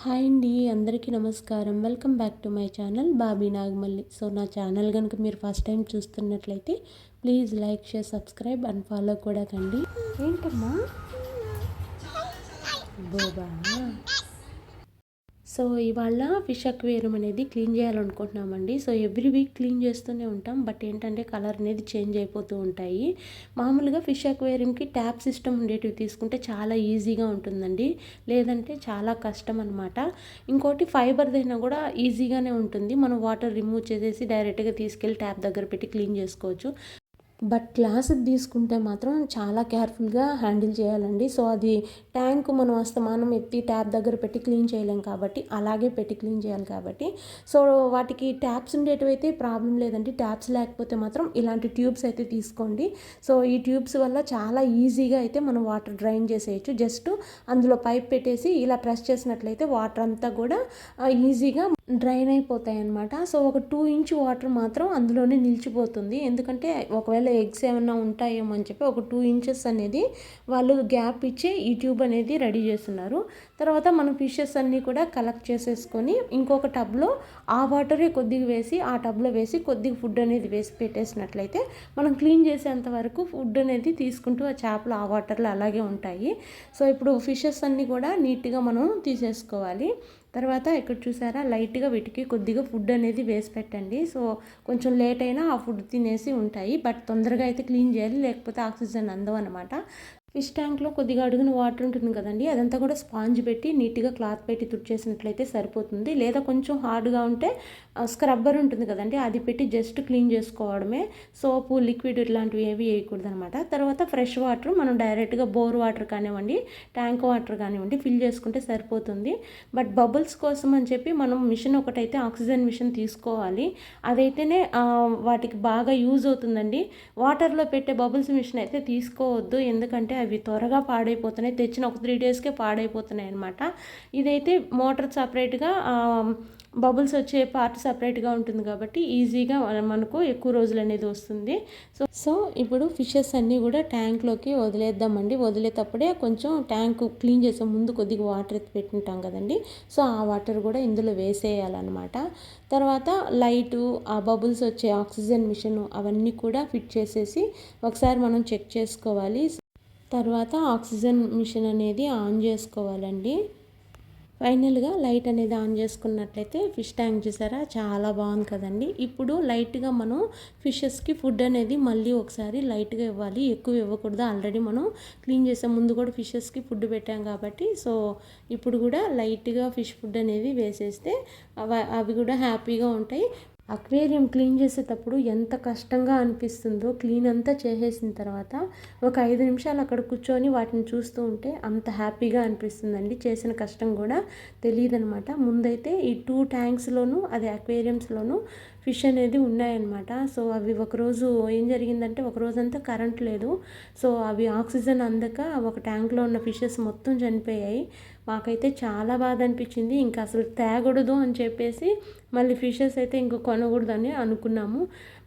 Hi అండి, అందరికీ నమస్కారం. Welcome back to my channel Bobby Nagamalli. So నా ఛానల్ కనుక మీరు ఫస్ట్ టైం చూస్తున్నట్లయితే please like, share, subscribe and follow కూడా కండి. ఏంటమ్మా బోబా. సో ఇవాళ ఫిష్ అక్వేరియం అనేది క్లీన్ చేయాలనుకుంటున్నామండి. సో ఎవ్రీ వీక్ క్లీన్ చేస్తూనే ఉంటాం. బట్ ఏంటంటే కలర్ అనేది చేంజ్ అయిపోతూ ఉంటాయి. మామూలుగా ఫిష్ అక్వేరియంకి ట్యాప్ సిస్టమ్ ఉండేటివి తీసుకుంటే చాలా ఈజీగా ఉంటుందండి. లేదంటే చాలా కష్టం అనమాట. ఇంకోటి ఫైబర్దైనా కూడా ఈజీగానే ఉంటుంది. మనం వాటర్ రిమూవ్ చేసేసి డైరెక్ట్గా తీసుకెళ్ళి ట్యాప్ దగ్గర పెట్టి క్లీన్ చేసుకోవచ్చు. బట్ గ్లాసుది తీసుకుంటే మాత్రం చాలా కేర్ఫుల్గా హ్యాండిల్ చేయాలండి. సో అది ట్యాంక్ మనం అస్తమానం ఎత్తి ట్యాప్ దగ్గర పెట్టి క్లీన్ చేయలేం కాబట్టి అలాగే పెట్టి క్లీన్ చేయాలి కాబట్టి సో వాటికి ట్యాప్స్ ఉండేటివైతే ప్రాబ్లం లేదండి. ట్యాప్స్ లేకపోతే మాత్రం ఇలాంటి ట్యూబ్స్ అయితే తీసుకోండి. సో ఈ ట్యూబ్స్ వల్ల చాలా ఈజీగా అయితే మనం వాటర్ డ్రైన్ చేసేయచ్చు. జస్ట్ అందులో పైప్ పెట్టేసి ఇలా ప్రెస్ చేసినట్లయితే వాటర్ అంతా కూడా ఈజీగా డ్రైన్ అయిపోతాయి అన్నమాట. సో ఒక 2 ఇంచ్ వాటర్ మాత్రం అందులోనే నిలిచిపోతుంది. ఎందుకంటే ఒకవేళ ఎగ్స్ ఏమైనా ఉంటాయేమో అని చెప్పి ఒక 2 ఇంచెస్ అనేది వాళ్ళు గ్యాప్ ఇచ్చి ఈ ట్యూబ్ అనేది రెడీ చేస్తున్నారు. తర్వాత మనం ఫిషెస్ అన్నీ కూడా కలెక్ట్ చేసేసుకొని ఇంకొక టబ్లో ఆ వాటరే కొద్దిగా వేసి ఆ టబ్లో వేసి కొద్దిగా ఫుడ్ అనేది వేసి పెట్టేసినట్లయితే మనం క్లీన్ చేసేంత వరకు ఫుడ్ అనేది తీసుకుంటూ ఆ చేపలు ఆ వాటర్లో అలాగే ఉంటాయి. సో ఇప్పుడు ఫిషెస్ అన్నీ కూడా నీట్గా మనం తీసేసుకోవాలి. తర్వాత ఇక్కడ చూసారా లైట్గా వీటికి కొద్దిగా ఫుడ్ అనేది వేసి పెట్టండి. సో కొంచెం లేట్ అయినా ఆ ఫుడ్ తినేసి ఉంటాయి. బట్ తొందరగా అయితే క్లీన్ చేయాలి, లేకపోతే ఆక్సిజన్ అందవు అనమాట. ఫిష్ ట్యాంక్లో కొద్దిగా అడుగున వాటర్ ఉంటుంది కదండి, అదంతా కూడా స్పాంజ్ పెట్టి నీట్గా క్లాత్ పెట్టి తుడిచేసినట్లయితే సరిపోతుంది. లేదా కొంచెం హార్డ్గా ఉంటే స్క్రబ్బర్ ఉంటుంది కదండి, అది పెట్టి జస్ట్ క్లీన్ చేసుకోవడమే. సోపు, లిక్విడ్ ఇట్లాంటివి ఏవి వేయకూడదు అనమాట. తర్వాత ఫ్రెష్ వాటర్ మనం డైరెక్ట్గా బోర్ వాటర్ కానివ్వండి, ట్యాంక్ వాటర్ కానివ్వండి ఫిల్ చేసుకుంటే సరిపోతుంది. బట్ బబుల్స్ కోసం అని చెప్పి మనం మిషన్ ఒకటైతే ఆక్సిజన్ మిషన్ తీసుకోవాలి. అదైతేనే వాటికి బాగా యూజ్ అవుతుందండి. వాటర్లో పెట్టే బబుల్స్ మిషన్ అయితే తీసుకోవద్దు, ఎందుకంటే అవి త్వరగా పాడైపోతున్నాయి. తెచ్చిన ఒక 3 డేస్కే పాడైపోతున్నాయి అనమాట. ఇదైతే మోటార్ సపరేట్గా బబుల్స్ వచ్చే పార్ట్ సపరేట్గా ఉంటుంది కాబట్టి ఈజీగా మనకు ఎక్కువ రోజులు అనేది వస్తుంది. సో ఇప్పుడు ఫిషెస్ అన్నీ కూడా ట్యాంక్లోకి వదిలేద్దామండి. వదిలేటప్పుడే కొంచెం ట్యాంక్ క్లీన్ చేసే ముందు కొద్దిగా వాటర్ ఎత్తి పెట్టింటాం కదండి, సో ఆ వాటర్ కూడా ఇందులో వేసేయాలన్నమాట. తర్వాత లైటు, ఆ బబుల్స్ వచ్చే ఆక్సిజన్ మిషన్ అవన్నీ కూడా ఫిట్ చేసేసి ఒకసారి మనం చెక్ చేసుకోవాలి. తర్వాత ఆక్సిజన్ మిషన్ అనేది ఆన్ చేసుకోవాలండి. ఫైనల్గా లైట్ అనేది ఆన్ చేసుకున్నట్లయితే ఫిష్ ట్యాంక్ చూసారా చాలా బాగుంది కదండి. ఇప్పుడు లైట్గా మనం ఫిషెస్కి ఫుడ్ అనేది మళ్ళీ ఒకసారి లైట్గా ఇవ్వాలి, ఎక్కువ ఇవ్వకూడదు. ఆల్రెడీ మనం క్లీన్ చేసే ముందు కూడా ఫిషెస్కి ఫుడ్ పెట్టాం కాబట్టి సో ఇప్పుడు కూడా లైట్గా ఫిష్ ఫుడ్ అనేది వేసేస్తే అవి కూడా హ్యాపీగా ఉంటాయి. అక్వేరియం క్లీన్ చేసేటప్పుడు ఎంత కష్టంగా అనిపిస్తుందో, క్లీన్ అంతా చేసేసిన తర్వాత ఒక 5 నిమిషాలు అక్కడ కూర్చొని వాటిని చూస్తూ ఉంటే అంత హ్యాపీగా అనిపిస్తుందండి. చేసిన కష్టం కూడా తెలియదు అనమాట. ముందైతే ఈ 2 ట్యాంక్స్లోనూ అదే అక్వేరియంస్లోనూ ఫిష్ అనేది ఉన్నాయన్నమాట. సో అవి ఒకరోజు ఏం జరిగిందంటే ఒకరోజంతా కరెంట్ లేదు. సో అవి ఆక్సిజన్ అందక ఒక ట్యాంక్లో ఉన్న ఫిషెస్ మొత్తం చనిపోయాయి. మాకైతే చాలా బాధ అనిపించింది. ఇంకా అసలు తేగూడదు అని చెప్పేసి మళ్ళీ ఫిషెస్ అయితే ఇంక కొనకూడదని అనుకున్నాము.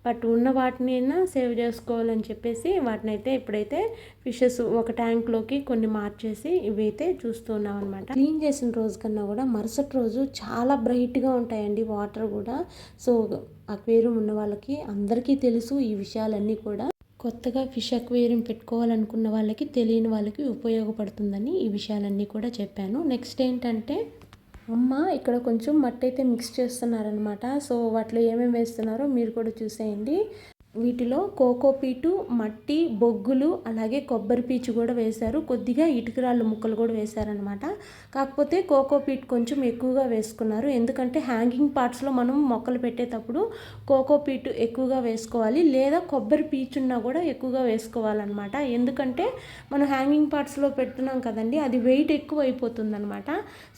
బట్ ఉన్న వాటిని అయినా సేవ్ చేసుకోవాలని చెప్పేసి వాటిని అయితే ఇప్పుడైతే ఫిషెస్ ఒక ట్యాంక్లోకి కొన్ని మార్చేసి ఇవి అయితే చూస్తున్నాం అనమాట. క్లీన్ చేసిన రోజు కన్నా కూడా మరుసటి రోజు చాలా బ్రైట్గా ఉంటాయండి వాటర్ కూడా. సో అక్వేరియం ఉన్న వాళ్ళకి అందరికీ తెలుసు ఈ విషయాలన్నీ కూడా. కొత్తగా ఫిష్ అక్వేరియం పెట్టుకోవాలనుకున్న వాళ్ళకి, తెలియని వాళ్ళకి ఉపయోగపడుతుందని ఈ విషయాలన్నీ కూడా చెప్పాను. నెక్స్ట్ ఏంటంటే అమ్మ ఇక్కడ కొంచెం మట్టి అయితే మిక్స్ చేస్తున్నారనమాట. సో వాటిలో ఏమేమి వేస్తున్నారో మీరు కూడా చూసేయండి. వీటిలో కోకోపీటు, మట్టి, బొగ్గులు, అలాగే కొబ్బరి పీచు కూడా వేశారు. కొద్దిగా ఇటుకరాళ్ళు ముక్కలు కూడా వేశారనమాట. కాకపోతే కోకోపీట్ కొంచెం ఎక్కువగా వేసుకున్నారు, ఎందుకంటే హ్యాంగింగ్ పార్ట్స్లో మనం మొక్కలు పెట్టేటప్పుడు కోకోపీట్ ఎక్కువగా వేసుకోవాలి, లేదా కొబ్బరి పీచున్నా కూడా ఎక్కువగా వేసుకోవాలన్నమాట. ఎందుకంటే మనం హ్యాంగింగ్ పార్ట్స్లో పెడుతున్నాం కదండి, అది వెయిట్ ఎక్కువ అయిపోతుంది అనమాట.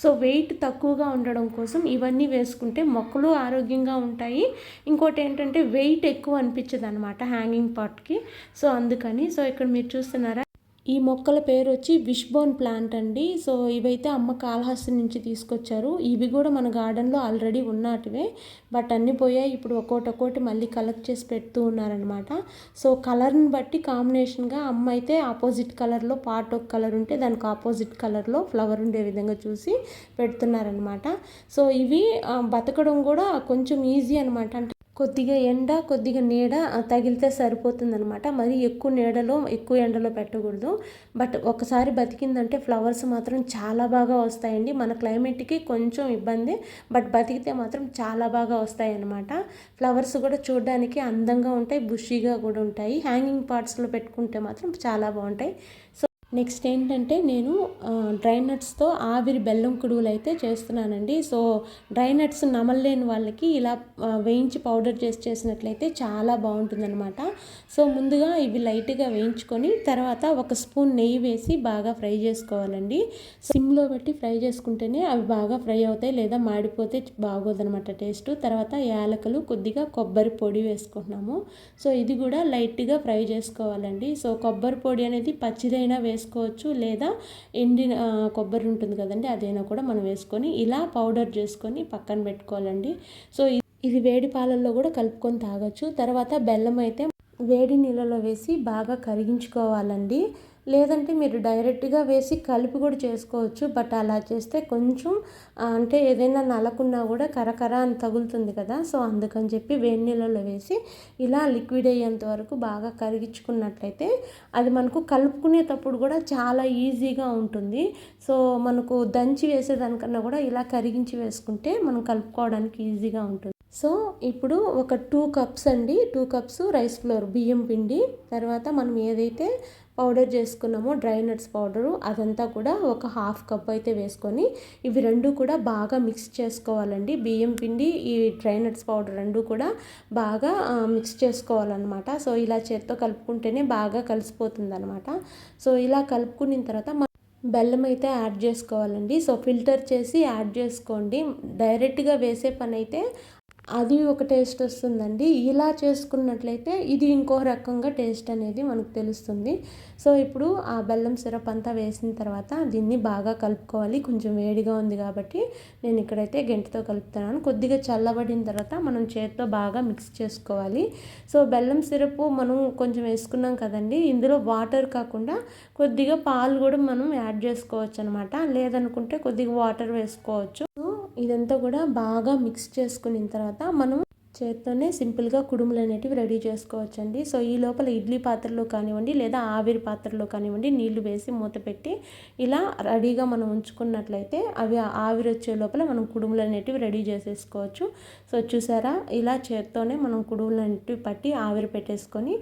సో వెయిట్ తక్కువగా ఉండడం కోసం ఇవన్నీ వేసుకుంటే మొక్కలు ఆరోగ్యంగా ఉంటాయి. ఇంకోటి ఏంటంటే వెయిట్ ఎక్కువ అనిపించదు అనమాట హ్యాంగింగ్ పార్ట్కి. సో అందుకని సో ఇక్కడ మీరు చూస్తున్నారా ఈ మొక్కల పేరు వచ్చి విష్బోన్ ప్లాంట్ అండి. సో ఇవైతే అమ్మ కాళహస్తి నుంచి తీసుకొచ్చారు. ఇవి కూడా మన గార్డెన్లో ఆల్రెడీ ఉన్నటివే, బట్ అన్నీ పోయాయి. ఇప్పుడు ఒక్కోటి మళ్ళీ కలెక్ట్ చేసి పెడుతూ ఉన్నారనమాట. సో కలర్ని బట్టి కాంబినేషన్గా అమ్మ అయితే ఆపోజిట్ కలర్లో పార్ట్ ఒక కలర్ ఉంటే దానికి ఆపోజిట్ కలర్లో ఫ్లవర్ ఉండే విధంగా చూసి పెడుతున్నారనమాట. సో ఇవి బతకడం కూడా కొంచెం ఈజీ అనమాట. అంటే కొద్దిగా ఎండ కొద్దిగా నీడ తగిలితే సరిపోతుందనమాట. మరి ఎక్కువ ఎండలో పెట్టకూడదు. బట్ ఒకసారి బతికిందంటే ఫ్లవర్స్ మాత్రం చాలా బాగా వస్తాయండి. మన క్లైమేట్కి కొంచెం ఇబ్బంది, బట్ బతికితే మాత్రం చాలా బాగా వస్తాయి అన్నమాట. ఫ్లవర్స్ కూడా చూడడానికి అందంగా ఉంటాయి, బుషీగా కూడా ఉంటాయి. హ్యాంగింగ్ పార్ట్స్లో పెట్టుకుంటే మాత్రం చాలా బాగుంటాయి. సో నెక్స్ట్ ఏంటంటే నేను డ్రై నట్స్తో ఆవిరి బెల్లం కుడువులు అయితే చేస్తున్నానండి. సో డ్రై నట్స్ నమలలేని వాళ్ళకి ఇలా వేయించి పౌడర్ చేసినట్లయితే చాలా బాగుంటుందన్నమాట. సో ముందుగా ఇవి లైట్గా వేయించుకొని తర్వాత ఒక స్పూన్ నెయ్యి వేసి బాగా ఫ్రై చేసుకోవాలండి. సిమ్లో పెట్టి ఫ్రై చేసుకుంటేనే అవి బాగా ఫ్రై అవుతాయి, లేదా మాడిపోతే బాగోదనమాట టేస్ట్. తర్వాత యాలకులు, కొద్దిగా కొబ్బరి పొడి వేసుకుంటున్నాము. సో ఇది కూడా లైట్గా ఫ్రై చేసుకోవాలండి. సో కొబ్బరి పొడి అనేది పచ్చిదైనా వేసుకోవచ్చు, లేదా ఎండిన కొబ్బరి ఉంటుంది కదండి, అదైనా కూడా మనం వేసుకొని ఇలా పౌడర్ చేసుకొని పక్కన పెట్టుకోవాలండి. సో ఇది వేడి పాలల్లో కూడా కలుపుకొని తాగొచ్చు. తర్వాత బెల్లం అయితే వేడి నీళ్ళలో వేసి బాగా కరిగించుకోవాలండి. లేదంటే మీరు డైరెక్ట్గా వేసి కలిపి కూడా చేసుకోవచ్చు. బట్ అలా చేస్తే కొంచెం అంటే ఏదైనా నలకున్నా కూడా కరకర అని తగులుతుంది కదా. సో అందుకని చెప్పి వేడి నీళ్ళలో వేసి ఇలా లిక్విడ్ అయ్యేంత వరకు బాగా కరిగించుకున్నట్లయితే అది మనకు కలుపుకునేటప్పుడు కూడా చాలా ఈజీగా ఉంటుంది. సో మనకు దంచి వేసేదానికన్నా కూడా ఇలా కరిగించి వేసుకుంటే మనం కలుపుకోవడానికి ఈజీగా ఉంటుంది. సో ఇప్పుడు ఒక 2 కప్స్ అండి, 2 కప్స్ రైస్ ఫ్లోర్ బియ్యం పిండి, తర్వాత మనం ఏదైతే పౌడర్ చేసుకున్నామో డ్రై నట్స్ పౌడరు అదంతా కూడా ఒక 1/2 కప్ అయితే వేసుకొని ఇవి రెండు కూడా బాగా మిక్స్ చేసుకోవాలండి. బియ్యం పిండి, ఈ డ్రై నట్స్ పౌడర్ రెండు కూడా బాగా మిక్స్ చేసుకోవాలన్నమాట. సో ఇలా చేత్తో కలుపుకుంటేనే బాగా కలిసిపోతుంది అనమాట. సో ఇలా కలుపుకున్న తర్వాత బెల్లం అయితే యాడ్ చేసుకోవాలండి. సో ఫిల్టర్ చేసి యాడ్ చేసుకోండి. డైరెక్ట్గా వేసే పని అయితే అది ఒక టేస్ట్ వస్తుందండి. ఇలా చేసుకున్నట్లయితే ఇది ఇంకో రకంగా టేస్ట్ అనేది మనకు తెలుస్తుంది. సో ఇప్పుడు ఆ బెల్లం సిరప్ అంతా వేసిన తర్వాత దీన్ని బాగా కలుపుకోవాలి. కొంచెం వేడిగా ఉంది కాబట్టి నేను ఇక్కడైతే గెంటితో కలుపుతున్నాను. కొద్దిగా చల్లబడిన తర్వాత మనం చేతితో బాగా మిక్స్ చేసుకోవాలి. సో బెల్లం సిరప్ మనం కొంచెం వేసుకున్నాం కదండి, ఇందులో వాటర్ కాకుండా కొద్దిగా పాలు కూడా మనం యాడ్ చేసుకోవచ్చు అనమాట. లేదనుకుంటే కొద్దిగా వాటర్ వేసుకోవచ్చు. ఇదంతా కూడా బాగా మిక్స్ చేసుకున్న తర్వాత మనం చేత్తోనే సింపుల్గా కుడుములు అనేటివి రెడీ చేసుకోవచ్చండి. సో ఈ లోపల ఇడ్లీ పాత్రలో కానివ్వండి, లేదా ఆవిరి పాత్రలో కానివ్వండి నీళ్లు వేసి మూత పెట్టి ఇలా రెడీగా మనం ఉంచుకున్నట్లయితే అవి ఆవిరి వచ్చే లోపల మనం కుడుములు అనేటివి రెడీ చేసేసుకోవచ్చు. సో చూసారా, ఇలా చేత్తోనే మనం కుడుములు అనేటివి పట్టి ఆవిరి పెట్టేసుకొని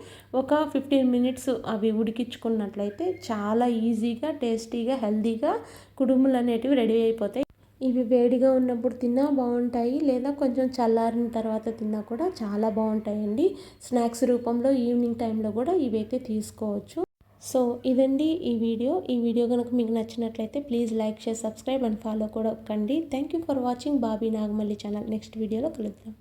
ఒక 15 మినిట్స్ అవి ఉడికించుకున్నట్లయితే చాలా ఈజీగా, టేస్టీగా, హెల్తీగా కుడుములు అనేటివి రెడీ అయిపోతాయి. ఇవి వేడిగా ఉన్నప్పుడు తిన్నా బాగుంటాయి, లేదా కొంచెం చల్లారిన తర్వాత తిన్నా కూడా చాలా బాగుంటాయండి. స్నాక్స్ రూపంలో ఈవినింగ్ టైంలో కూడా ఇవైతే తీసుకోవచ్చు. సో ఇదండి ఈ వీడియో కనుక మీకు నచ్చినట్లయితే please like, share, subscribe and follow కూడా కండి. Thank you for watching Bobby Nagamalli channel. Next వీడియోలో కలుద్దాం.